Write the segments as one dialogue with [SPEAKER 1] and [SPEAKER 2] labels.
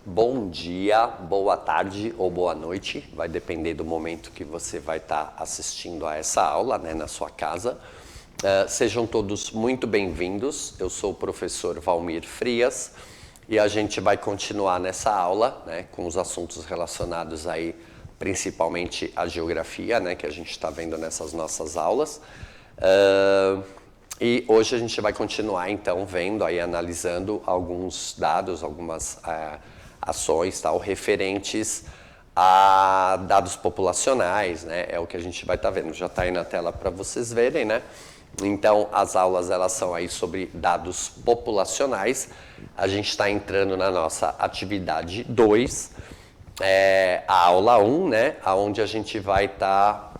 [SPEAKER 1] Bom dia, boa tarde ou boa noite, vai depender do momento que você vai estar assistindo a essa aula, né, na sua casa. Sejam todos muito bem-vindos, eu sou o professor Valmir Frias e a gente vai continuar nessa aula, né, com os assuntos relacionados aí, principalmente à geografia, né, que a gente está vendo nessas nossas aulas. E hoje a gente vai continuar então vendo aí, analisando alguns dados, algumas ações tal, referentes a dados populacionais, né? É o que a gente vai estar vendo, já está aí na tela para vocês verem, né? Então, as aulas elas são aí sobre dados populacionais. A gente está entrando na nossa atividade 2, a aula 1, né? Onde a gente vai estar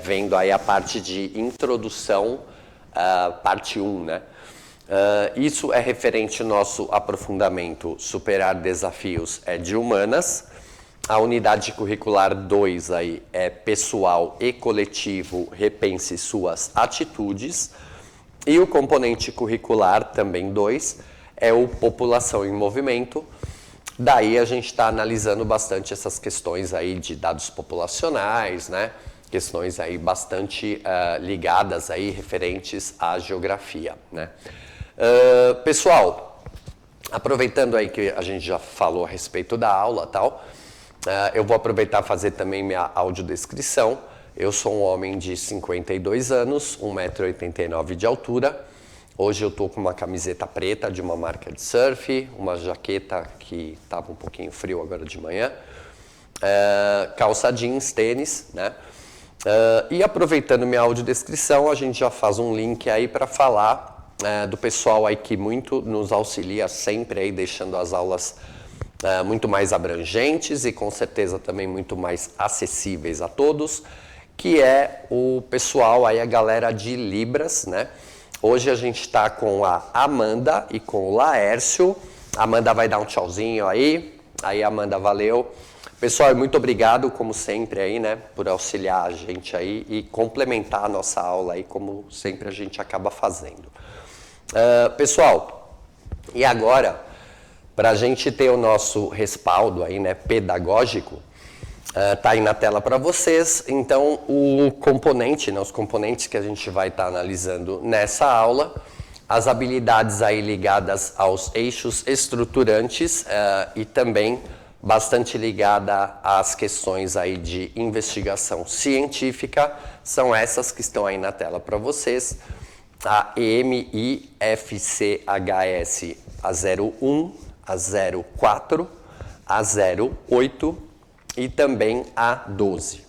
[SPEAKER 1] vendo aí a parte de introdução, parte 1, né? Isso é referente ao nosso aprofundamento Superar Desafios de Humanas. A unidade curricular 2 aí é Pessoal e Coletivo, repense suas atitudes. E o componente curricular, também 2, é o População em Movimento. Daí a gente está analisando bastante essas questões aí de dados populacionais, né? Questões aí bastante ligadas aí, referentes à geografia, né? Pessoal, aproveitando aí que a gente já falou a respeito da aula e tal, eu vou aproveitar e fazer também minha audiodescrição. Eu sou um homem de 52 anos, 1,89 m de altura. Hoje eu estou com uma camiseta preta de uma marca de surf, uma jaqueta que estava um pouquinho frio agora de manhã, calça jeans, tênis, né? E aproveitando minha audiodescrição, a gente já faz um link aí para falar do pessoal aí que muito nos auxilia sempre aí, deixando as aulas muito mais abrangentes e com certeza também muito mais acessíveis a todos, que é o pessoal aí, a galera de Libras, né? Hoje a gente está com a Amanda e com o Laércio. A Amanda vai dar um tchauzinho aí. Aí, Amanda, valeu. Pessoal, muito obrigado, como sempre, aí, né, por auxiliar a gente aí e complementar a nossa aula aí, como sempre a gente acaba fazendo. Pessoal, e agora, para a gente ter o nosso respaldo aí, né, pedagógico, tá aí na tela para vocês. Então, o componente, né, os componentes que a gente vai estar analisando nessa aula, as habilidades aí ligadas aos eixos estruturantes e também bastante ligada às questões aí de investigação científica, são essas que estão aí na tela para vocês. A EMIFCHS, a 01, a 04, a 08 e também a 12.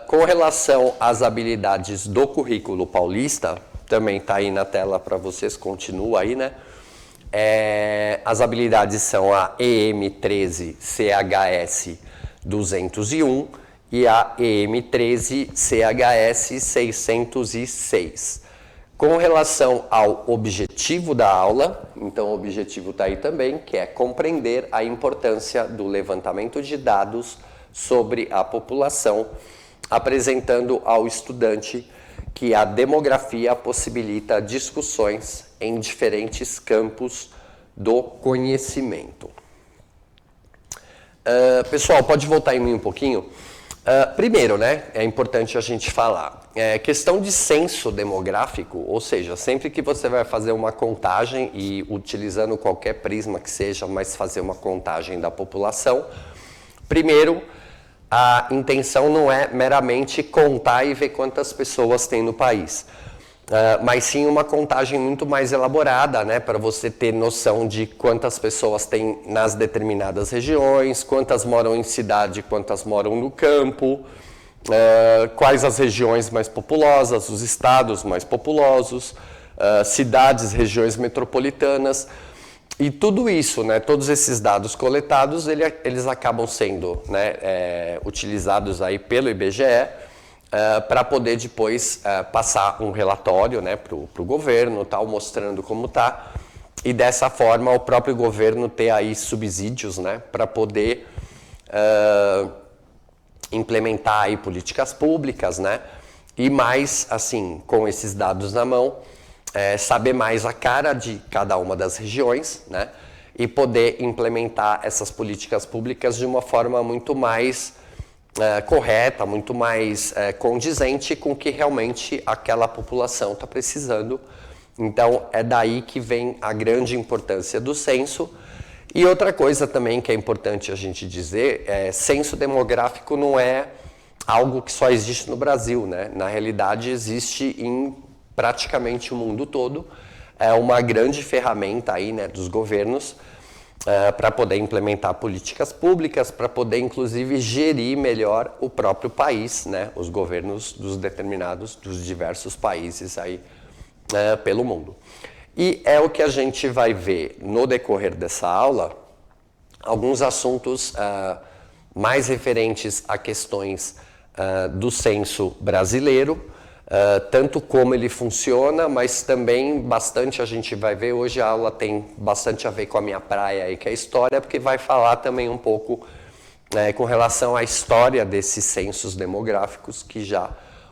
[SPEAKER 1] Com relação às habilidades do currículo paulista, também está aí na tela para vocês, continua aí, né? As habilidades são a EM13CHS 201 e a EM13CHS 606. Com relação ao objetivo da aula, então o objetivo está aí também, que é compreender a importância do levantamento de dados sobre a população, apresentando ao estudante que a demografia possibilita discussões em diferentes campos do conhecimento. Pessoal, pode voltar em mim um pouquinho? Primeiro, né, é importante a gente falar, questão de censo demográfico, ou seja, sempre que você vai fazer uma contagem e utilizando qualquer prisma que seja, mas fazer uma contagem da população, primeiro, a intenção não é meramente contar e ver quantas pessoas tem no país, mas sim uma contagem muito mais elaborada, né, para você ter noção de quantas pessoas tem nas determinadas regiões, quantas moram em cidade, quantas moram no campo, quais as regiões mais populosas, os estados mais populosos, cidades, regiões metropolitanas. E tudo isso, né, todos esses dados coletados, eles acabam sendo, né, utilizados aí pelo IBGE para poder depois passar um relatório, né, para o governo, tal, mostrando como está. E dessa forma o próprio governo ter aí subsídios, né, para poder implementar aí políticas públicas, né, e mais, assim, com esses dados na mão, saber mais a cara de cada uma das regiões, né? e poder implementar essas políticas públicas de uma forma muito mais correta, muito mais condizente com o que realmente aquela população está precisando. Então, é daí que vem a grande importância do censo. E outra coisa também que é importante a gente dizer, censo demográfico não é algo que só existe no Brasil, né? Na realidade, existe em praticamente o mundo todo. É uma grande ferramenta aí, né, dos governos para poder implementar políticas públicas, para poder, inclusive, gerir melhor o próprio país, né? Os governos dos diversos países aí pelo mundo. E é o que a gente vai ver no decorrer dessa aula, alguns assuntos mais referentes a questões do censo brasileiro, tanto como ele funciona, mas também bastante a gente vai ver, hoje a aula tem bastante a ver com a minha praia aí, que é a história, porque vai falar também um pouco com relação à história desses censos demográficos que já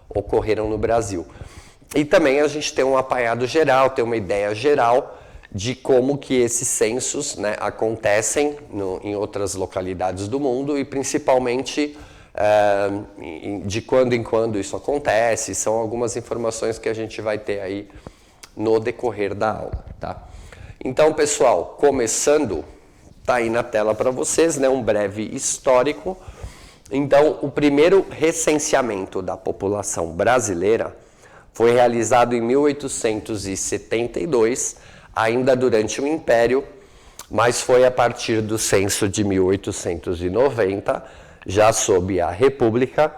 [SPEAKER 1] ocorreram no Brasil. E também a gente tem um apanhado geral, tem uma ideia geral de como que esses censos, né, acontecem em outras localidades do mundo e principalmente de quando em quando isso acontece. São algumas informações que a gente vai ter aí no decorrer da aula, tá? Então, pessoal, começando, tá aí na tela para vocês, né, um breve histórico. Então, o primeiro recenseamento da população brasileira foi realizado em 1872, ainda durante o Império, mas foi a partir do censo de 1890, já sob a República,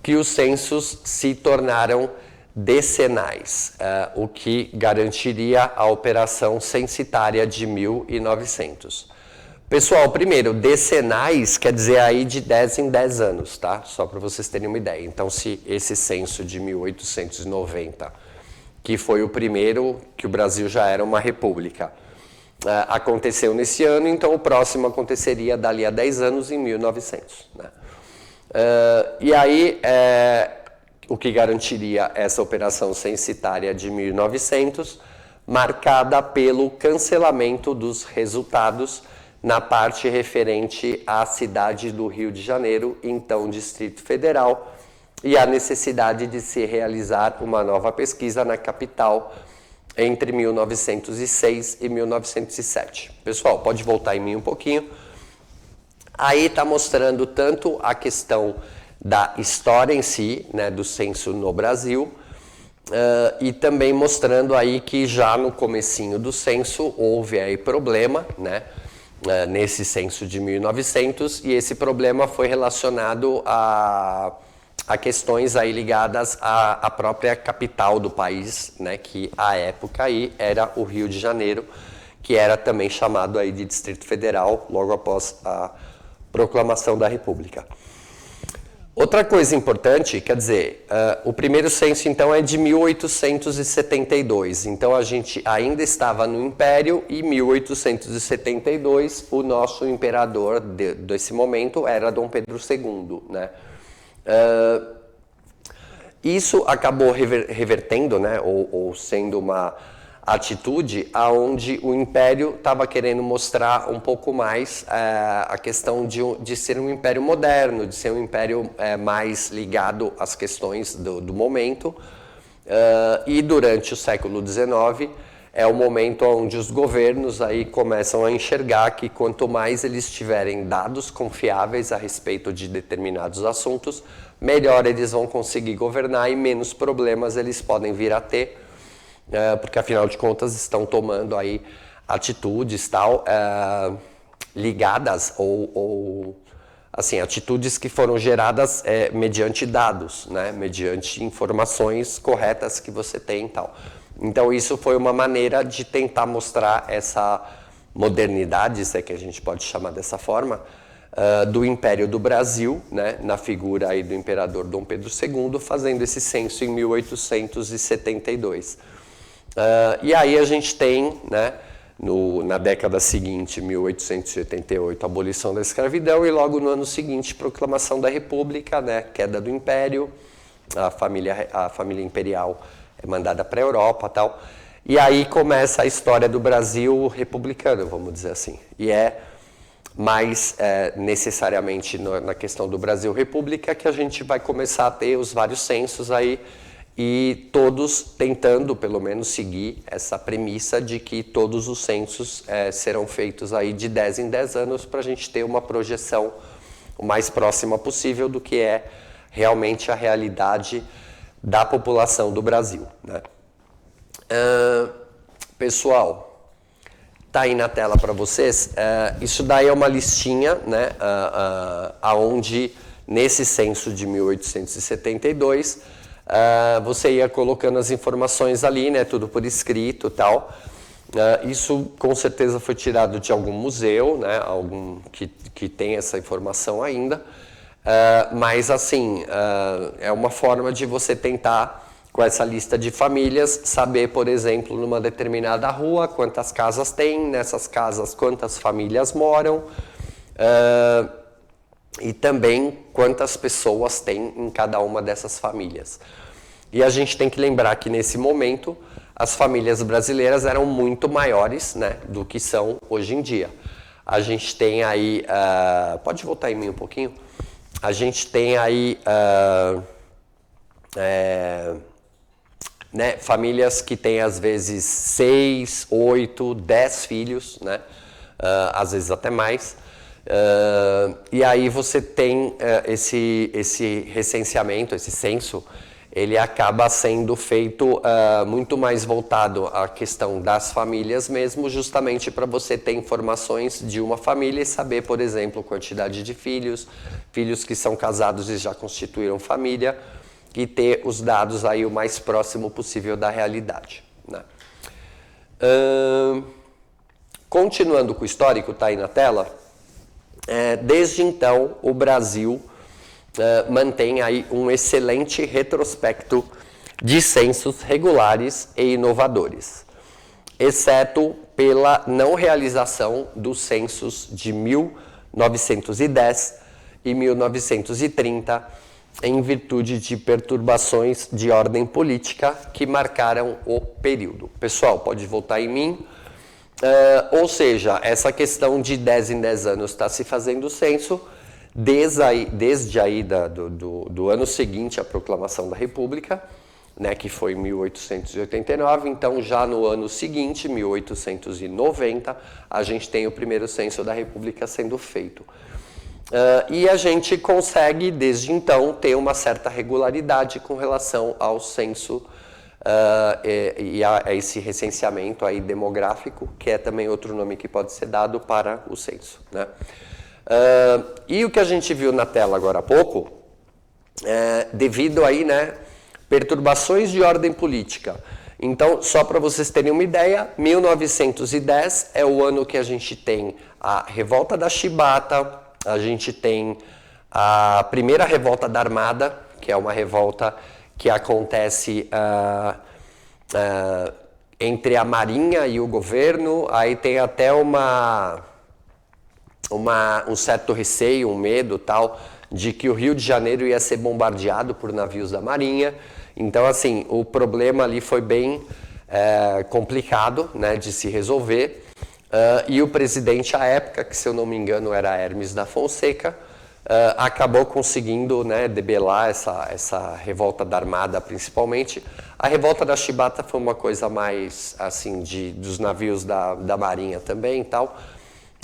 [SPEAKER 1] que os censos se tornaram decenais, o que garantiria a operação censitária de 1900. Pessoal, primeiro, decenais quer dizer aí de 10 em 10 anos, tá? Só para vocês terem uma ideia. Então, se esse censo de 1890, que foi o primeiro que o Brasil já era uma república, aconteceu nesse ano, então o próximo aconteceria dali a 10 anos, em 1900. Né? E aí, o que garantiria essa operação censitária de 1900, marcada pelo cancelamento dos resultados na parte referente à cidade do Rio de Janeiro, então Distrito Federal, e a necessidade de se realizar uma nova pesquisa na capital entre 1906 e 1907. Pessoal, pode voltar em mim um pouquinho. Aí está mostrando tanto a questão da história em si, né, do censo no Brasil, e também mostrando aí que já no comecinho do censo houve aí problema, né, nesse censo de 1900, e esse problema foi relacionado a questões aí ligadas à própria capital do país, né, que à época aí era o Rio de Janeiro, que era também chamado aí de Distrito Federal, logo após a proclamação da República. Outra coisa importante, quer dizer, o primeiro censo então é de 1872, então a gente ainda estava no Império e 1872 o nosso imperador desse momento era Dom Pedro II, né? Isso acabou revertendo, né, ou sendo uma atitude aonde o Império estava querendo mostrar um pouco mais a questão de ser um império moderno, de ser um império mais ligado às questões do momento. E durante o século XIX é o momento onde os governos aí começam a enxergar que quanto mais eles tiverem dados confiáveis a respeito de determinados assuntos, melhor eles vão conseguir governar e menos problemas eles podem vir a ter, porque afinal de contas estão tomando aí atitudes tal, ligadas ou assim, atitudes que foram geradas mediante dados, né, mediante informações corretas que você tem e tal. Então isso foi uma maneira de tentar mostrar essa modernidade, se é que a gente pode chamar dessa forma, do Império do Brasil, né, na figura aí do imperador Dom Pedro II, fazendo esse censo em 1872. E aí a gente tem, né, na década seguinte, 1888, a abolição da escravidão e logo no ano seguinte, proclamação da República, né, queda do Império, a família imperial é mandada para a Europa e tal. E aí começa a história do Brasil republicano, vamos dizer assim. E é mais necessariamente na questão do Brasil República que a gente vai começar a ter os vários censos aí, e todos tentando, pelo menos, seguir essa premissa de que todos os censos serão feitos aí de 10 em 10 anos para a gente ter uma projeção o mais próxima possível do que é realmente a realidade da população do Brasil, né? Pessoal, tá aí na tela para vocês. Isso daí é uma listinha, né, aonde nesse censo de 1872 você ia colocando as informações ali, né, tudo por escrito e tal. Isso com certeza foi tirado de algum museu, né, algum que tem essa informação ainda. Mas assim, é uma forma de você tentar, com essa lista de famílias, saber, por exemplo, numa determinada rua, quantas casas tem, nessas casas quantas famílias moram, e também quantas pessoas tem em cada uma dessas famílias. E a gente tem que lembrar que nesse momento as famílias brasileiras eram muito maiores, né, do que são hoje em dia. A gente tem aí, pode voltar em mim um pouquinho? A gente tem aí né, famílias que têm às vezes 6, 8, 10 filhos, né, às vezes até mais. E aí você tem esse recenseamento, esse censo, ele acaba sendo feito muito mais voltado à questão das famílias mesmo, justamente para você ter informações de uma família e saber, por exemplo, quantidade de filhos, filhos que são casados e já constituíram família, e ter os dados aí o mais próximo possível da realidade, né? Continuando com o histórico, tá aí na tela. Desde então, o Brasil mantém aí um excelente retrospecto de censos regulares e inovadores, exceto pela não realização dos censos de 1910 e 1930, em virtude de perturbações de ordem política que marcaram o período. Pessoal, pode voltar em mim. Ou seja, essa questão de 10 em 10 anos está se fazendo o censo, desde aí do ano seguinte à proclamação da República, né, que foi em 1889, então já no ano seguinte, 1890, a gente tem o primeiro censo da República sendo feito. E a gente consegue, desde então, ter uma certa regularidade com relação ao censo e a esse recenseamento aí demográfico, que é também outro nome que pode ser dado para o censo, né? E o que a gente viu na tela agora há pouco, devido aí, né, perturbações de ordem política. Então, só para vocês terem uma ideia, 1910 é o ano que a gente tem a Revolta da Chibata, a gente tem a primeira revolta da Armada, que é uma revolta que acontece entre a Marinha e o governo. Aí tem até um certo receio, um medo tal, de que o Rio de Janeiro ia ser bombardeado por navios da Marinha. Então, assim, o problema ali foi bem complicado, né, de se resolver. E o presidente à época, que se eu não me engano era Hermes da Fonseca, acabou conseguindo, né, debelar essa revolta da Armada principalmente. A revolta da Chibata foi uma coisa mais assim dos navios da Marinha também e tal,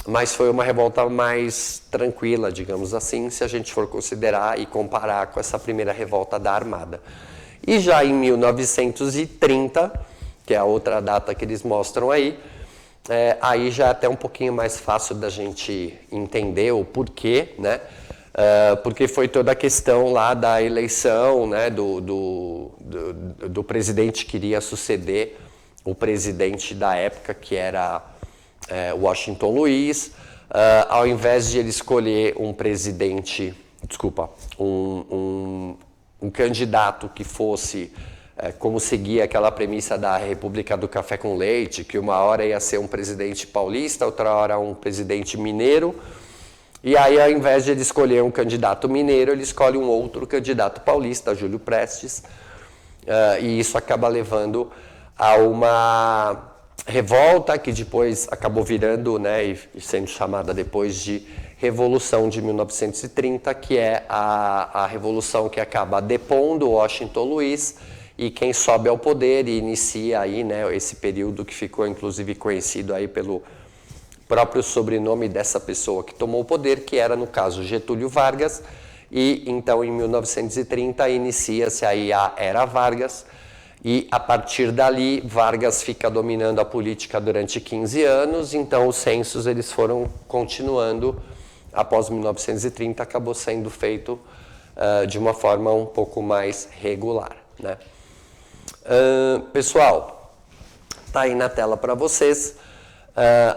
[SPEAKER 1] mas foi uma revolta mais tranquila, digamos assim, se a gente for considerar e comparar com essa primeira revolta da Armada. E já em 1930, que é a outra data que eles mostram aí, aí já é até um pouquinho mais fácil da gente entender o porquê, né? Porque foi toda a questão lá da eleição, né, do presidente que iria suceder o presidente da época, que era Washington Luiz. Ao invés de ele escolher um presidente, um candidato que fosse como seguia aquela premissa da República do Café com Leite, que uma hora ia ser um presidente paulista, outra hora um presidente mineiro, e aí ao invés de ele escolher um candidato mineiro, ele escolhe um outro candidato paulista, Júlio Prestes, e isso acaba levando a uma revolta que depois acabou virando, né, e sendo chamada depois de Revolução de 1930, que é a revolução que acaba depondo Washington Luiz, e quem sobe ao poder e inicia aí, né, esse período que ficou inclusive conhecido aí pelo próprio sobrenome dessa pessoa que tomou o poder, que era no caso Getúlio Vargas, e então em 1930 inicia-se aí a Era Vargas, e a partir dali Vargas fica dominando a política durante 15 anos, então os censos eles foram continuando após 1930, acabou sendo feito de uma forma um pouco mais regular, né? Pessoal, tá aí na tela para vocês.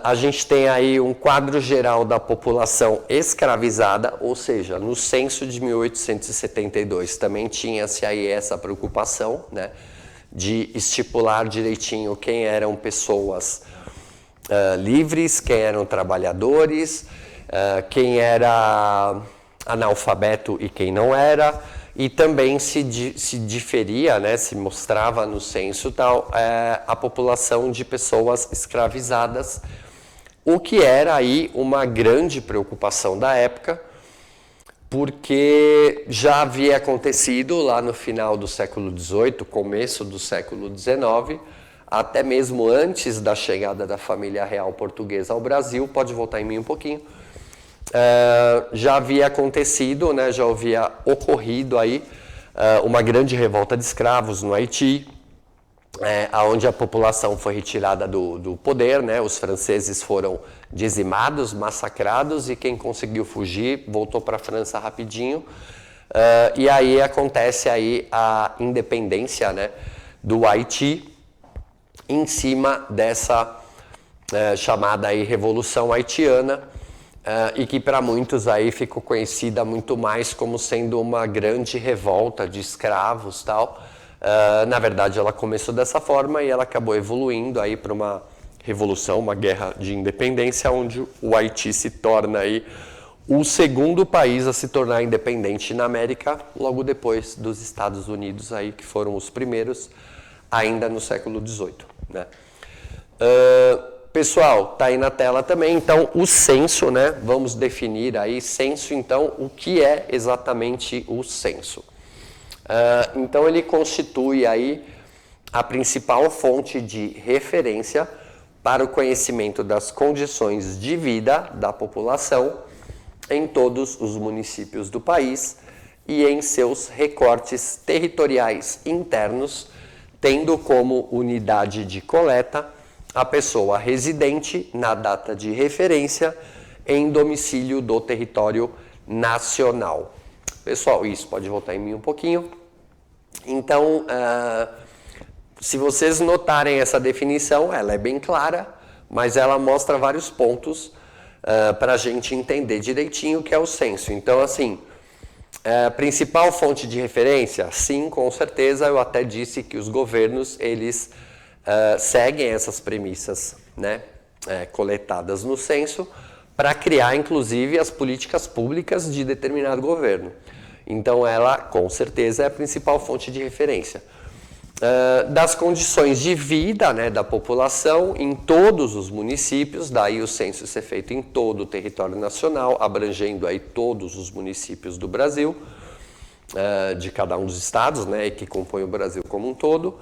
[SPEAKER 1] A gente tem aí um quadro geral da população escravizada, ou seja, no censo de 1872 também tinha-se aí essa preocupação, né, de estipular direitinho quem eram pessoas livres, quem eram trabalhadores, quem era analfabeto e quem não era, e também se diferia, né, se mostrava no censo tal, a população de pessoas escravizadas, o que era aí uma grande preocupação da época, porque já havia acontecido lá no final do século XVIII, começo do século XIX, até mesmo antes da chegada da família real portuguesa ao Brasil, pode voltar em mim um pouquinho, já havia acontecido, né, já havia ocorrido aí uma grande revolta de escravos no Haiti, onde a população foi retirada do poder, né, os franceses foram dizimados, massacrados, e quem conseguiu fugir voltou para a França rapidinho, e aí acontece aí a independência, né, do Haiti em cima dessa chamada aí Revolução Haitiana, e que para muitos aí ficou conhecida muito mais como sendo uma grande revolta de escravos, tal. Na verdade ela começou dessa forma e ela acabou evoluindo aí para uma revolução, uma guerra de independência, onde o Haiti se torna aí o segundo país a se tornar independente na América, logo depois dos Estados Unidos aí, que foram os primeiros ainda no século XVIII, né? Pessoal, tá aí na tela também, então o censo, né? Vamos definir aí censo, então, o que é exatamente o censo? Então ele constitui aí a principal fonte de referência para o conhecimento das condições de vida da população em todos os municípios do país e em seus recortes territoriais internos, tendo como unidade de coleta a pessoa residente na data de referência em domicílio do território nacional. Pessoal, isso pode voltar em mim um pouquinho. Então, se vocês notarem essa definição, ela é bem clara, mas ela mostra vários pontos para a gente entender direitinho o que é o censo. Então, assim, principal fonte de referência? Sim, com certeza, eu até disse que os governos, eles seguem essas premissas, né, coletadas no censo para criar, inclusive, as políticas públicas de determinado governo. Então, ela, com certeza, é a principal fonte de referência. Das condições de vida, né, da população em todos os municípios, daí o censo ser feito em todo o território nacional, abrangendo aí todos os municípios do Brasil, de cada um dos estados, né, que compõem o Brasil como um todo,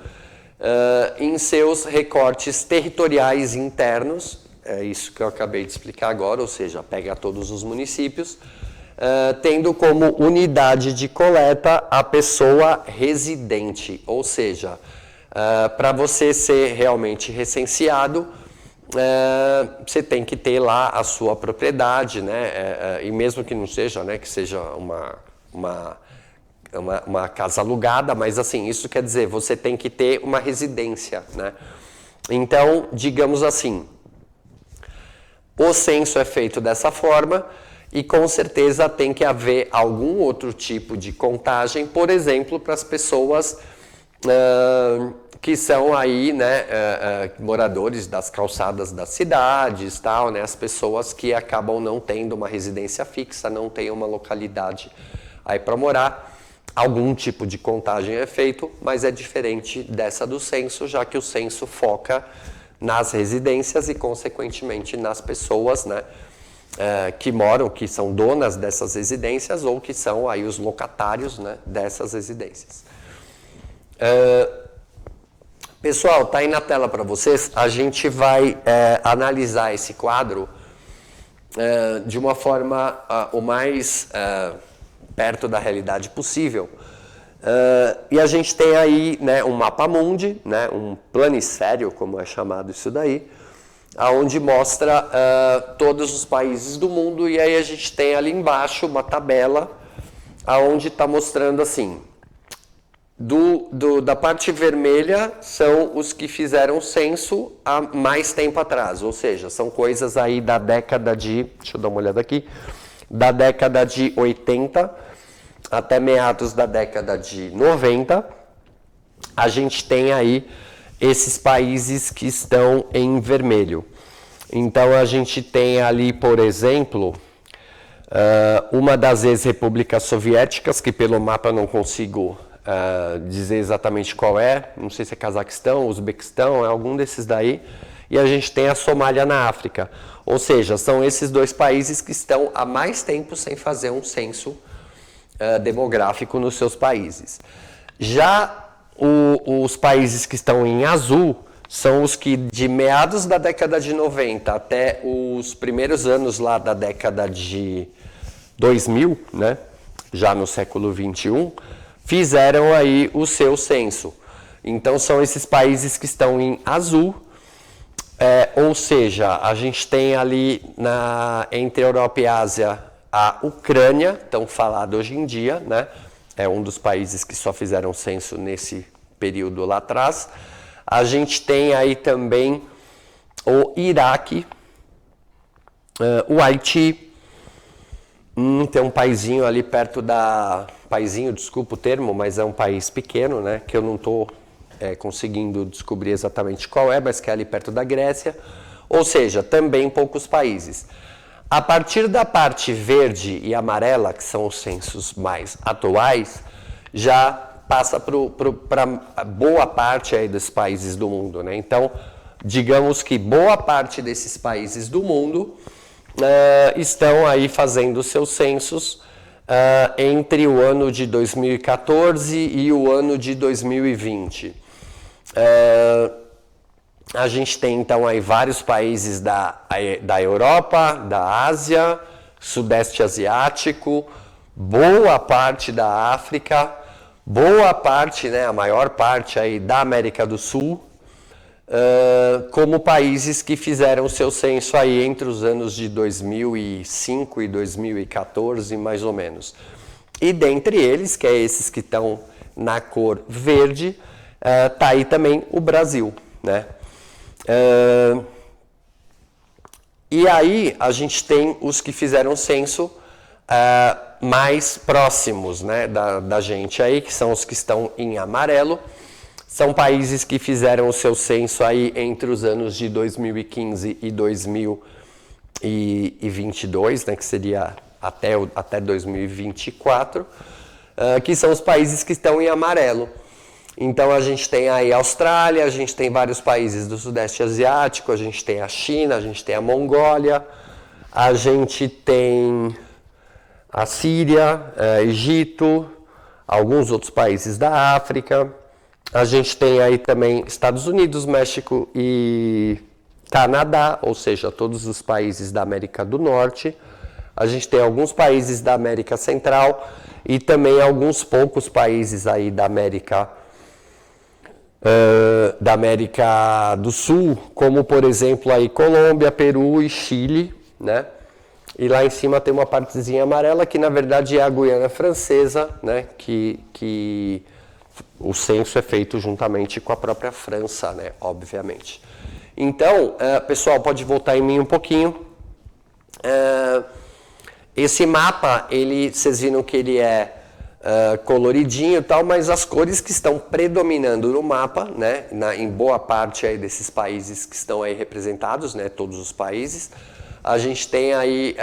[SPEAKER 1] em seus recortes territoriais internos, é isso que eu acabei de explicar agora, ou seja, pega todos os municípios, tendo como unidade de coleta a pessoa residente, ou seja, para você ser realmente recenseado, você tem que ter lá a sua propriedade, né? E mesmo que não seja, né, que seja uma casa alugada, mas assim, isso quer dizer, você tem que ter uma residência, né? Então, digamos assim, o censo é feito dessa forma e com certeza tem que haver algum outro tipo de contagem, por exemplo, para as pessoas que são aí, né, moradores das calçadas das cidades, tal, né, as pessoas que acabam não tendo uma residência fixa, não têm uma localidade aí para morar. algum tipo de contagem é feito, mas é diferente dessa do censo, já que o censo foca nas residências e, consequentemente, nas pessoas, né, que moram, que são donas dessas residências ou que são aí os locatários, né, dessas residências. Pessoal, está aí na tela para vocês. A gente vai analisar esse quadro de uma forma o mais perto da realidade possível. E a gente tem aí, né, um mapa mundi, né, um planisfério, como é chamado isso daí, onde mostra todos os países do mundo, e aí a gente tem ali embaixo uma tabela onde está mostrando assim, da parte vermelha são os que fizeram censo há mais tempo atrás, ou seja, são coisas aí da década de, deixa eu dar uma olhada aqui, da década de 80 até meados da década de 90, a gente tem aí esses países que estão em vermelho. Então a gente tem ali, por exemplo, uma das ex-repúblicas soviéticas, que pelo mapa eu não consigo dizer exatamente qual é, não sei se é Cazaquistão, Uzbequistão, é algum desses daí, e a gente tem a Somália na África. Ou seja, são esses dois países que estão há mais tempo sem fazer um censo demográfico nos seus países. Já os países que estão em azul são os que de meados da década de 90 até os primeiros anos lá da década de 2000, né, já no século 21, fizeram aí o seu censo. Então são esses países que estão em azul, ou seja, a gente tem ali entre Europa e Ásia a Ucrânia, tão falado hoje em dia, né? É um dos países que só fizeram censo nesse período lá atrás. A gente tem aí também o Iraque, o Haiti, tem um paizinho ali perto paizinho, desculpa o termo, mas é um país pequeno, né? Que eu não estou conseguindo descobrir exatamente qual é, mas que é ali perto da Grécia. Ou seja, também poucos países. A partir da parte verde e amarela, que são os censos mais atuais, já passa para boa parte aí dos países do mundo, né? Então, digamos que boa parte desses países do mundo estão aí fazendo seus censos entre o ano de 2014 e o ano de 2020. A gente tem então aí vários países da Europa, da Ásia, Sudeste Asiático, boa parte da África, boa parte, né, a maior parte aí da América do Sul, como países que fizeram seu censo aí entre os anos de 2005 e 2014, mais ou menos. E dentre eles, que é esses que estão na cor verde, tá aí também o Brasil, né? E aí a gente tem os que fizeram censo mais próximos, né, da gente aí, que são os que estão em amarelo. São países que fizeram o seu censo aí entre os anos de 2015 e 2022, né, que seria até 2024, que são os países que estão em amarelo. Então a gente tem aí a Austrália, a gente tem vários países do Sudeste Asiático, a gente tem a China, a gente tem a Mongólia, a gente tem a Síria, Egito, alguns outros países da África. A gente tem aí também Estados Unidos, México e Canadá, ou seja, todos os países da América do Norte. A gente tem alguns países da América Central e também alguns poucos países aí da América do Sul, como por exemplo aí Colômbia, Peru e Chile, né? E lá em cima tem uma partezinha amarela que na verdade é a Guiana Francesa, né? Que o censo é feito juntamente com a própria França, né? Obviamente. Então, pessoal, pode voltar em mim um pouquinho. Esse mapa, vocês viram que ele é coloridinho e tal, mas as cores que estão predominando no mapa, né, em boa parte aí desses países que estão aí representados, né, todos os países, a gente tem aí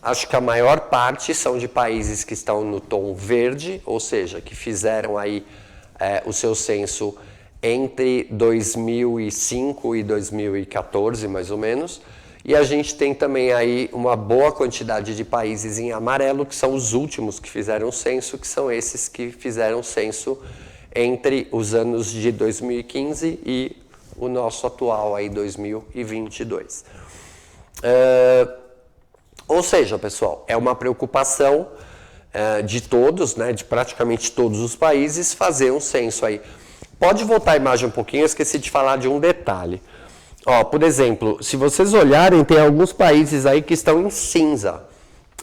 [SPEAKER 1] Acho que a maior parte são de países que estão no tom verde, ou seja, que fizeram aí o seu censo entre 2005 e 2014, mais ou menos. E a gente tem também aí uma boa quantidade de países em amarelo, que são os últimos que fizeram o censo, que são esses que fizeram o censo entre os anos de 2015 e o nosso atual aí 2022. Ou seja, pessoal, é uma preocupação de todos, né, de praticamente todos os países, fazer um censo aí. Pode voltar a imagem um pouquinho, eu esqueci de falar de um detalhe. Ó, por exemplo, se vocês olharem, tem alguns países aí que estão em cinza.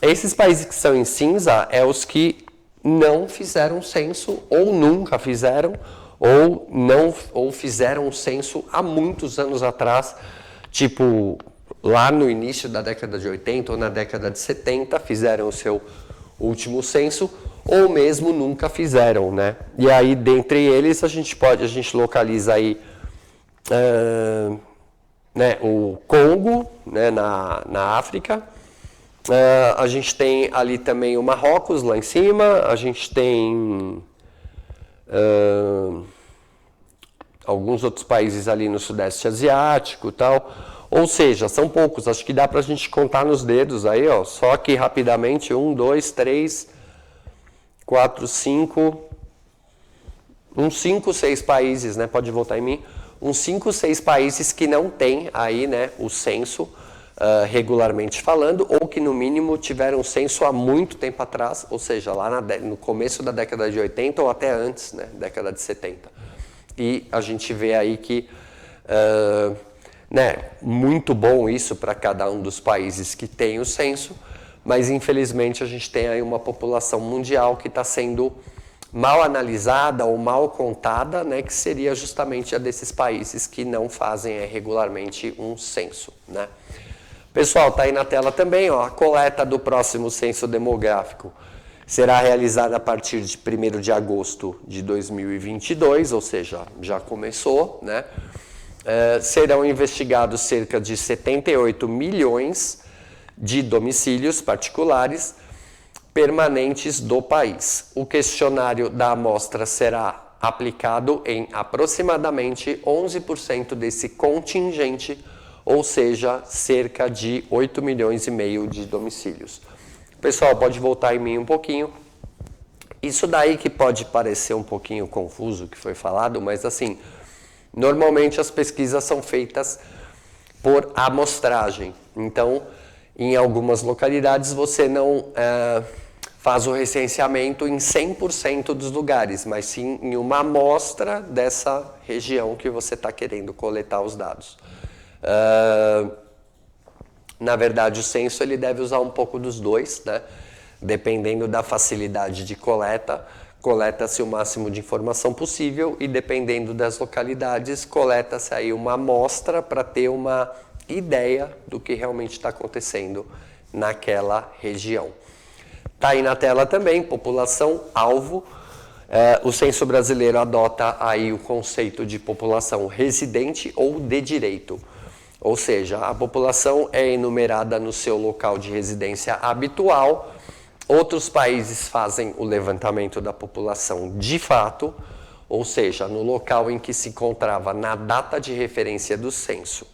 [SPEAKER 1] Esses países que estão em cinza é os que não fizeram censo, ou nunca fizeram, ou fizeram um censo há muitos anos atrás, tipo lá no início da década de 80 ou na década de 70, fizeram o seu último censo, ou mesmo nunca fizeram, né? E aí, dentre eles, a gente localiza aí né, o Congo, né, na África. A gente tem ali também o Marrocos, lá em cima. A gente tem alguns outros países ali no Sudeste Asiático e tal. Ou seja, são poucos. Acho que dá pra gente contar nos dedos aí, ó. Só que rapidamente, 1, 2, 3, 4, 5... uns 5, 6 países, né? Pode voltar em mim. Uns 5, 6 países que não têm aí, né, o censo regularmente falando, ou que no mínimo tiveram censo há muito tempo atrás, ou seja, lá no começo da década de 80 ou até antes, né, década de 70. E a gente vê aí que, né, muito bom isso para cada um dos países que tem o censo, mas infelizmente a gente tem aí uma população mundial que está sendo mal analisada ou mal contada, né, que seria justamente a desses países que não fazem regularmente um censo, né. Pessoal, tá aí na tela também, ó, a coleta do próximo censo demográfico será realizada a partir de 1º de agosto de 2022, ou seja, já começou, né. Serão investigados cerca de 78 milhões de domicílios particulares permanentes do país. O questionário da amostra será aplicado em aproximadamente 11% desse contingente, ou seja, cerca de 8 milhões e meio de domicílios. Pessoal, pode voltar em mim um pouquinho. Isso daí que pode parecer um pouquinho confuso, que foi falado, mas assim, normalmente as pesquisas são feitas por amostragem. Então, em algumas localidades você não faz o recenseamento em 100% dos lugares, mas sim em uma amostra dessa região que você está querendo coletar os dados. Na verdade, o censo ele deve usar um pouco dos dois, né? Dependendo da facilidade de coleta, coleta-se o máximo de informação possível e dependendo das localidades, coleta-se aí uma amostra para ter uma ideia do que realmente está acontecendo naquela região. Está aí na tela também, população-alvo. O censo brasileiro adota aí o conceito de população residente ou de direito. Ou seja, a população é enumerada no seu local de residência habitual. Outros países fazem o levantamento da população de fato, ou seja, no local em que se encontrava na data de referência do censo.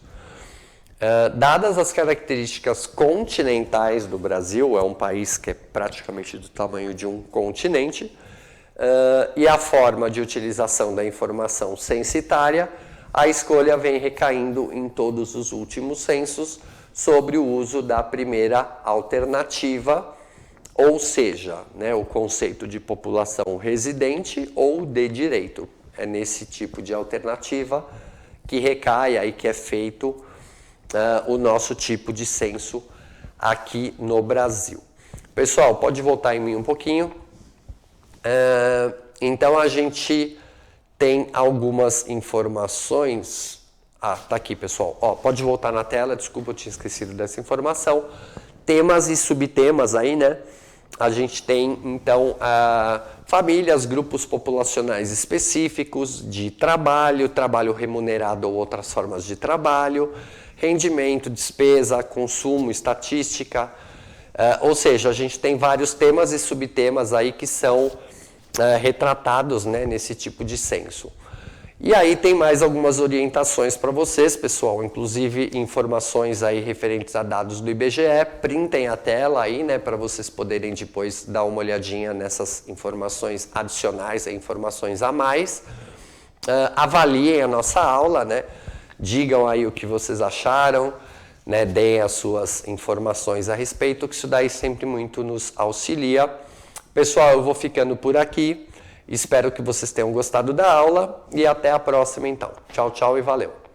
[SPEAKER 1] Dadas as características continentais do Brasil, é um país que é praticamente do tamanho de um continente, e a forma de utilização da informação censitária, a escolha vem recaindo em todos os últimos censos sobre o uso da primeira alternativa, ou seja, né, o conceito de população residente ou de direito. É nesse tipo de alternativa que recai, aí que é feito o nosso tipo de censo aqui no Brasil. Pessoal, pode voltar em mim um pouquinho. Então a gente tem algumas informações. Tá aqui, pessoal. Pode voltar na tela, desculpa, eu tinha esquecido dessa informação. Temas e subtemas aí, né? A gente tem, então, famílias, grupos populacionais específicos de trabalho, trabalho remunerado ou outras formas de trabalho, rendimento, despesa, consumo, estatística, Ou seja, a gente tem vários temas e subtemas aí que são retratados, né, nesse tipo de censo. E aí tem mais algumas orientações para vocês, pessoal, inclusive informações aí referentes a dados do IBGE. Printem a tela aí, né, para vocês poderem depois dar uma olhadinha nessas informações adicionais, informações a mais. Avaliem a nossa aula, né? Digam aí o que vocês acharam, né? Deem as suas informações a respeito, que isso daí sempre muito nos auxilia. Pessoal, eu vou ficando por aqui. Espero que vocês tenham gostado da aula e até a próxima então. Tchau, tchau e valeu!